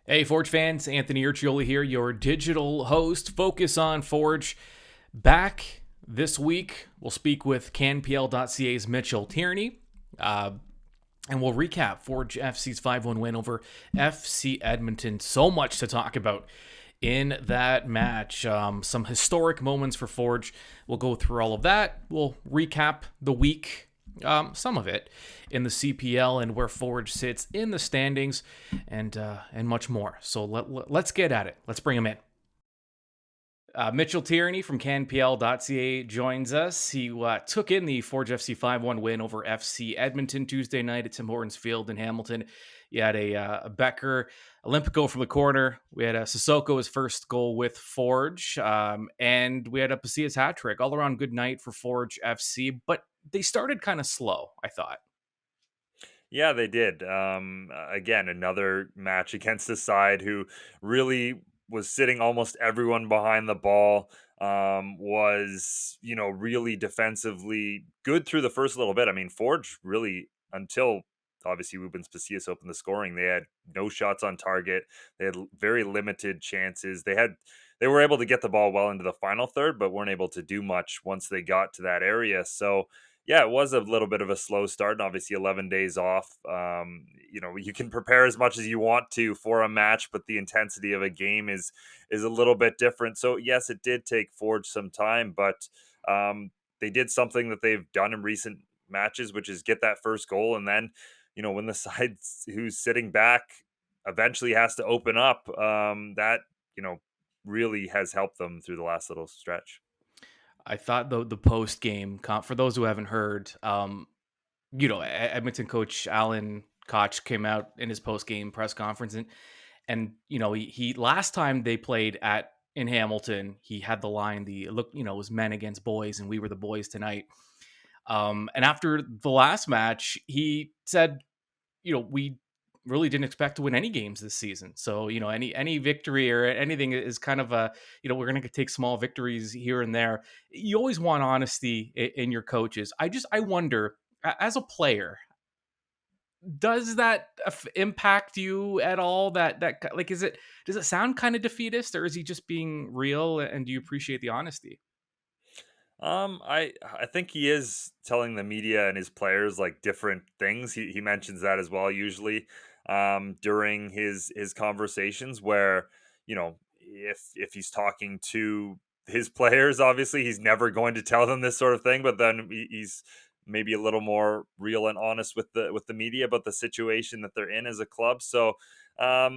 Hey, Forge fans, Anthony Urciuoli here, your digital host. Focus on Forge. Back this week, we'll speak with CanPL.ca's Mitchell Tierney, and we'll recap Forge FC's 5-1 win over FC Edmonton. So much to talk about in that match. Some historic moments for Forge. We'll go through all of that. We'll recap the week, some of it, in the CPL and where Forge sits in the standings, and much more. So let's get at it. Let's bring him in. Mitchell Tierney from CanPL.ca joins us. He took in the Forge FC 5-1 win over FC Edmonton Tuesday night at Tim Hortons Field in Hamilton. You had a Becker Olympico from the corner. We had a Sissoko, his first goal with Forge. And we had a Pasillas hat trick. All around good night for Forge FC. But they started kind of slow, I thought. Yeah, they did. Again, another match against a side who really was sitting almost everyone behind the ball. Was really defensively good through the first little bit. I mean, Forge really until obviously Rubens Pasillas opened the scoring. They had no shots on target. They had very limited chances. They were able to get the ball well into the final third, but weren't able to do much once they got to that area. So yeah, it was a little bit of a slow start, and obviously 11 days off. You can prepare as much as you want to for a match, but the intensity of a game is a little bit different. So yes, it did take Forge some time, but they did something that they've done in recent matches, which is get that first goal, and then when the side who's sitting back eventually has to open up, that you know really has helped them through the last little stretch. I thought the post game, for those who haven't heard, Edmonton coach Alan Koch came out in his post game press conference, and he last time they played at in Hamilton, he had the line, the look, it was men against boys, and we were the boys tonight. And after the last match, he said, we really didn't expect to win any games this season. So, any victory or anything is kind of we're going to take small victories here and there. You always want honesty in your coaches. I wonder, as a player, does that impact you at all? Like, does it sound kind of defeatist, or is he just being real? And do you appreciate the honesty? I think he is telling the media and his players like different things. He mentions that as well usually during his conversations where if he's talking to his players, obviously he's never going to tell them this sort of thing, but then he's maybe a little more real and honest with the media about the situation that they're in as a club. So I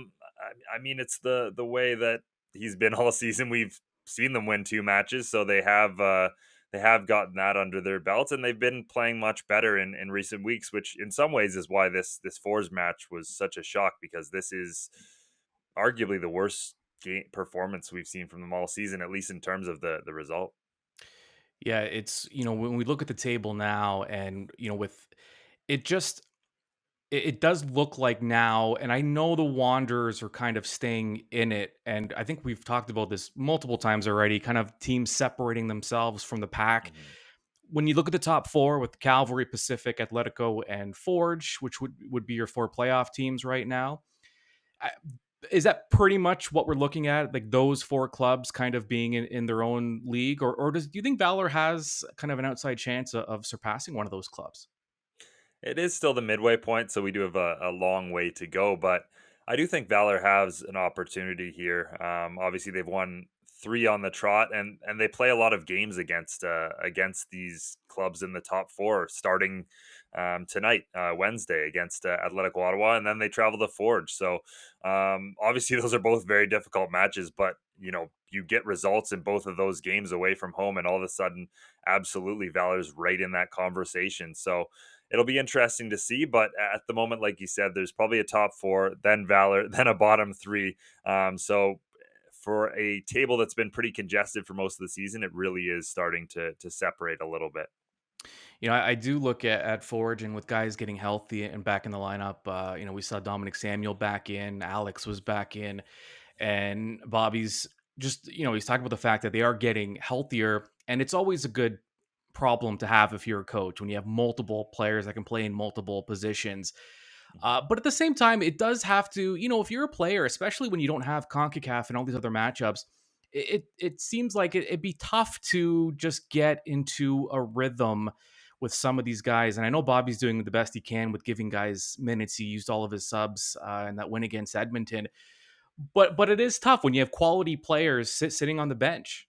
mean it's the way that he's been all season. We've seen them win two matches, so they have gotten that under their belts, and they've been playing much better in recent weeks, which in some ways is why this Fours match was such a shock, because this is arguably the worst game performance we've seen from them all season, at least in terms of the result. Yeah, it's when we look at the table now, and with it just it does look like now, and I know the Wanderers are kind of staying in it, and I think we've talked about this multiple times already, kind of teams separating themselves from the pack. Mhm. When you look at the top four with Calvary, Pacific, Atletico, and Forge, which would be your four playoff teams right now, I- is that pretty much what we're looking at? Like those four clubs kind of being in their own league, or do you think Valor has kind of an outside chance of surpassing one of those clubs? It is still the midway point, so we do have a long way to go. But I do think Valor has an opportunity here. Obviously, they've won three on the trot, and they play a lot of games against these clubs in the top four, starting tonight, Wednesday, against Atletico Ottawa, and then they travel to Forge. So obviously, those are both very difficult matches, but you get results in both of those games away from home, and all of a sudden, absolutely, Valor's right in that conversation. So it'll be interesting to see. But at the moment, like you said, there's probably a top four, then Valor, then a bottom three. So for a table that's been pretty congested for most of the season, it really is starting to separate a little bit. I do look at Forge, and with guys getting healthy and back in the lineup. We saw Dominic Samuel back in, Alex was back in, and Bobby's just he's talking about the fact that they are getting healthier, and it's always a good problem to have if you're a coach when you have multiple players that can play in multiple positions. Mhm. But at the same time, it does have to, if you're a player, especially when you don't have CONCACAF and all these other matchups, it seems like it'd be tough to just get into a rhythm with some of these guys. And I know Bobby's doing the best he can with giving guys minutes. He used all of his subs in that win against Edmonton. But it is tough when you have quality players sitting on the bench.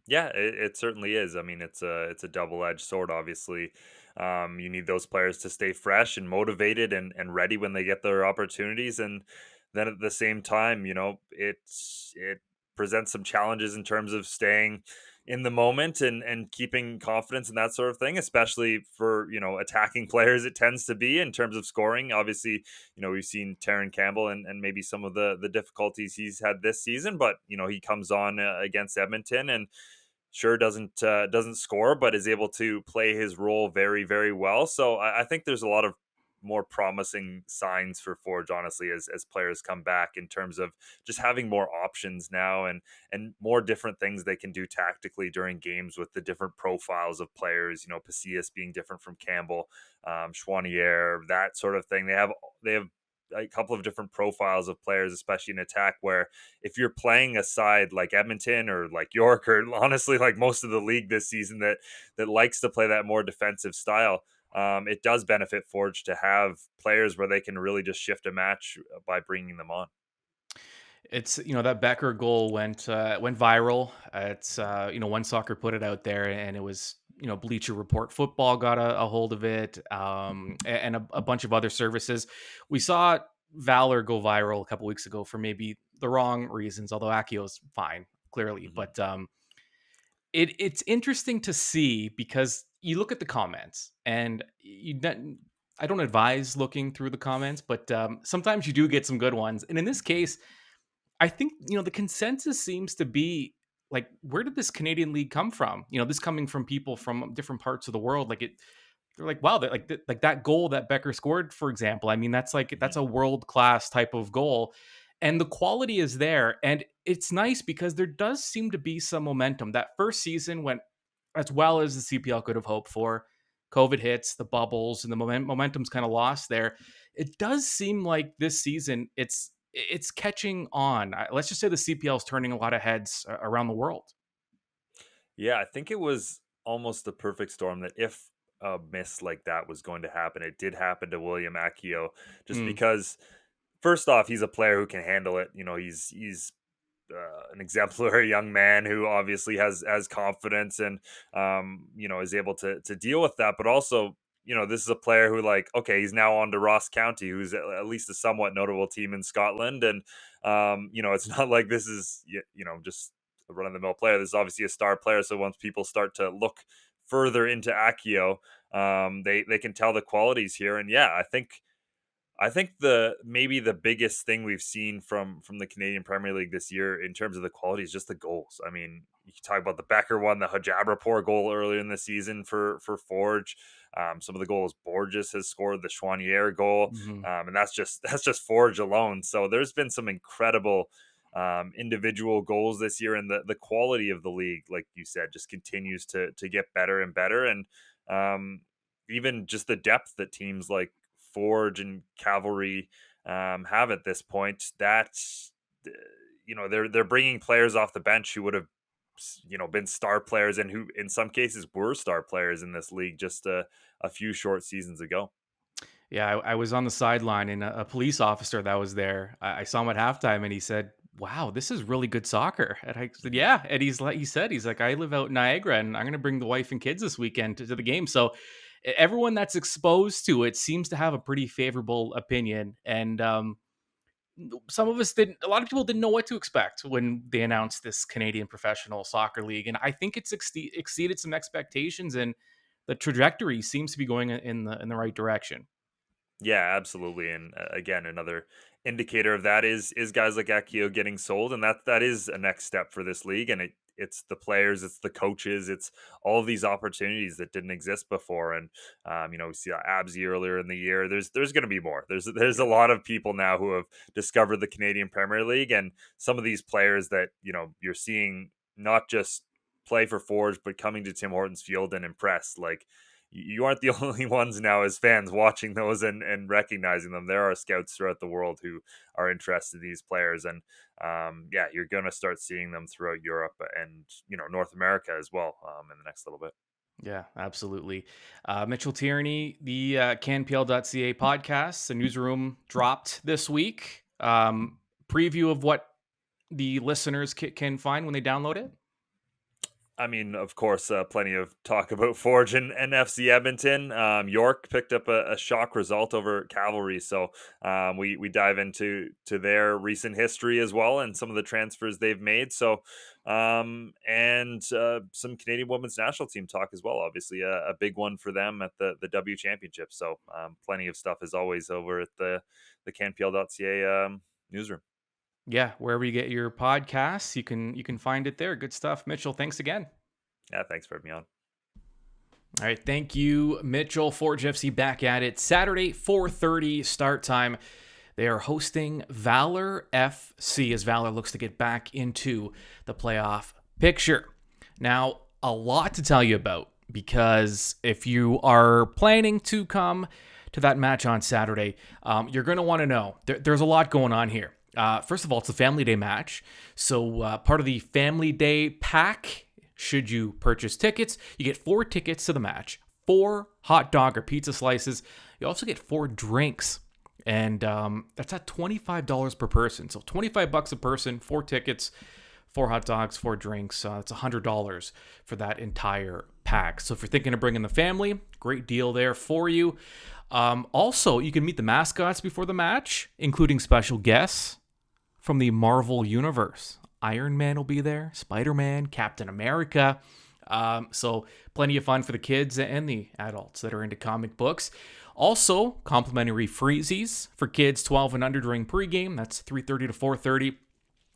Yeah, it certainly is. I mean, it's a double edged sword. Obviously, you need those players to stay fresh and motivated and ready when they get their opportunities, and then at the same time, it presents some challenges in terms of staying in the moment and keeping confidence and that sort of thing. Especially for attacking players, it tends to be in terms of scoring. Obviously, we've seen Taron Campbell and maybe some of the difficulties he's had this season, but he comes on against Edmonton and sure doesn't score, but is able to play his role very, very well. So I think there's a lot of more promising signs for Forge, honestly, as players come back in terms of just having more options now and more different things they can do tactically during games with the different profiles of players. Pacius being different from Campbell, Chouanier, that sort of thing. They have a couple of different profiles of players, especially in attack, where if you're playing a side like Edmonton or like York or honestly like most of the league this season that likes to play that more defensive style, it does benefit Forge to have players where they can really just shift a match by bringing them on. It's that Becker goal went viral. It's One Soccer put it out there, and it was Bleacher Report Football got a hold of it, and a bunch of other services. We saw Valor go viral a couple weeks ago for maybe the wrong reasons, although Akio's fine clearly. Mhm. But it's interesting to see because you look at the comments and I don't advise looking through the comments, but sometimes you do get some good ones, and in this case I think, the consensus seems to be like, where did this Canadian league come from? This coming from people from different parts of the world. They're like, wow, like that goal that Becker scored, for example. I mean, that's Mhm. a world class type of goal, and the quality is there, and it's nice because there does seem to be some momentum. That first season went as well as the CPL could have hoped for. COVID hits, the bubbles, and the momentum's kind of lost there. It does seem like this season it's catching on. Let's just say the CPL is turning a lot of heads around the world. Yeah, I think it was almost the perfect storm that if a miss like that was going to happen, it did happen to William Akio, just Mm, because first off, he's a player who can handle it. He's an exemplary young man who obviously has confidence and is able to deal with that. But also, this is a player who like okay, he's now on to Ross County, who's at least a somewhat notable team in Scotland, and it's not like this is just a run of the mill player. This is obviously a star player. So once people start to look further into Akio, they can tell the qualities here. And yeah, I think the maybe the biggest thing we've seen from the Canadian Premier League this year in terms of the quality is just the goals. I mean, you can talk about the Becker one, the Hajabrapor goal earlier in the season for Forge. Some of the goals Borges has scored, the Chouanier goal, mhm. and that's just Forge alone. So there's been some incredible individual goals this year, and the quality of the league, like you said, just continues to get better and better. And um, even just the depth that teams like Forge and Cavalry have at this point. That's they're bringing players off the bench who would have been star players and who in some cases were star players in this league just a few short seasons ago. Yeah, I was on the sideline, and a police officer that was there, I saw him at halftime, and he said, "Wow, this is really good soccer." And I said, Mhm. "Yeah." And he's like, "I live out in Niagara, and I'm going to bring the wife and kids this weekend to the game." So everyone that's exposed to it seems to have a pretty favorable opinion, and some of us didn't. A lot of people didn't know what to expect when they announced this Canadian Professional Soccer League, and I think it's exceeded some expectations, and the trajectory seems to be going in the right direction. Yeah, absolutely. And again, another indicator of that is guys like Akio getting sold, and that is a next step for this league. And it's the players, it's the coaches, it's all of these opportunities that didn't exist before. And we see Absy earlier in the year. There's going to be more. There's a lot of people now who have discovered the Canadian Premier League, and some of these players that you're seeing not just play for Forge, but coming to Tim Hortons Field and impress. Like you aren't the only ones now as fans watching those and recognizing them. There are scouts throughout the world who are interested in these players, and yeah, you're going to start seeing them throughout Europe and North America as well in the next little bit. Yeah, absolutely. Mitchell Tierney, the CanPL.ca podcast, the newsroom dropped this week. Preview of what the listeners can find when they download it. I mean, of course, plenty of talk about Forge and FC Edmonton. York picked up a shock result over Cavalry, so we dive into their recent history as well and some of the transfers they've made. So and some Canadian women's national team talk as well. Obviously, a big one for them at the W Championship. So plenty of stuff as always over at the CanPL.ca newsroom. Yeah, wherever you get your podcasts, you can find it there. Good stuff. Mitchell, thanks again. Yeah, thanks for having me on. All right, thank you, Mitchell. Forge FC back at it. Saturday, 4:30 start time. They are hosting Valor FC as Valor looks to get back into the playoff picture. Now, a lot to tell you about, because if you are planning to come to that match on Saturday, you're going to want to know there's a lot going on here. First of all, it's a Family Day match. So part of the Family Day pack, should you purchase tickets, you get 4 tickets to the match, 4 hot dog or pizza slices. You also get 4 drinks. And that's at $25 per person. So $25 a person, 4 tickets, 4 hot dogs, 4 drinks. It's $100 for that entire pack. So if you're thinking of bringing the family, great deal there for you. Also, you can meet the mascots before the match, including special guests from the Marvel Universe. Iron Man will be there, Spider-Man, Captain America. So plenty of fun for the kids and the adults that are into comic books. Also, complimentary freezies for kids 12 and under during pregame. That's 3:30 to 4:30.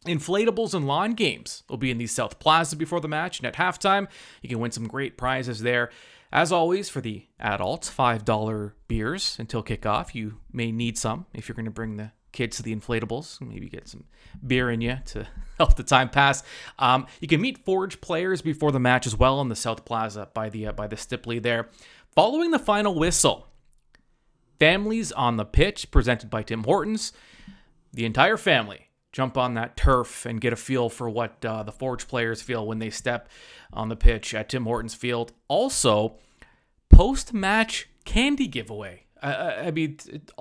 Inflatables and lawn games will be in the South Plaza before the match. And at halftime, you can win some great prizes there. As always, for the adults, $5 beers until kickoff. You may need some if you're going to bring the kids to the inflatables. Maybe get some beer in you to help the time pass. You can meet Forge players before the match as well in the South Plaza by the Stipley there. Following the final whistle, families on the pitch presented by Tim Hortons. The entire family jump on that turf and get a feel for what the Forge players feel when they step on the pitch at Tim Hortons Field. Also, post-match candy giveaway. I mean,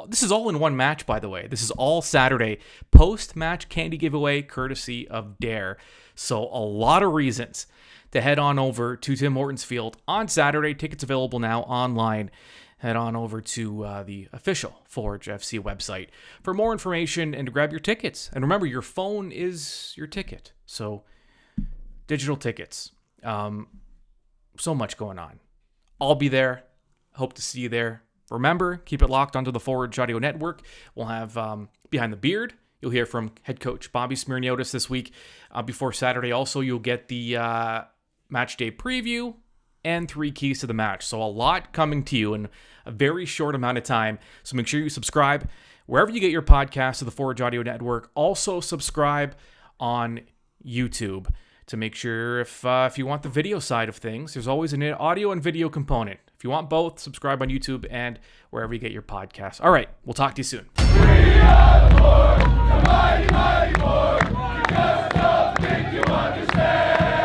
this is all in one match, by the way. This is all Saturday. Post-match candy giveaway courtesy of Dare. So a lot of reasons to head on over to Tim Hortons Field on Saturday. Tickets available now online. Head on over to the official Forge FC website for more information and to grab your tickets. And remember, your phone is your ticket. So digital tickets. So much going on. I'll be there. Hope to see you there. Remember, keep it locked onto the Forge Audio Network. We'll have Behind the Beard. You'll hear from head coach Bobby Smirniotis this week. Before Saturday, also, you'll get the match day preview and 3 keys to the match. So a lot coming to you in a very short amount of time. So make sure you subscribe wherever you get your podcasts to the Forge Audio Network. Also subscribe on YouTube to make sure if you want the video side of things, there's always an audio and video component. If you want both, subscribe on YouTube and wherever you get your podcasts. All right, we'll talk to you soon. We are the Forge, the mighty, mighty Forge. Just don't think you understand.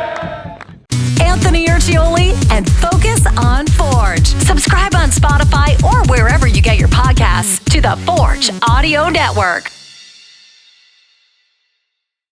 Anthony Urciuoli and Focus on Forge. Subscribe on Spotify or wherever you get your podcasts to the Forge Audio Network.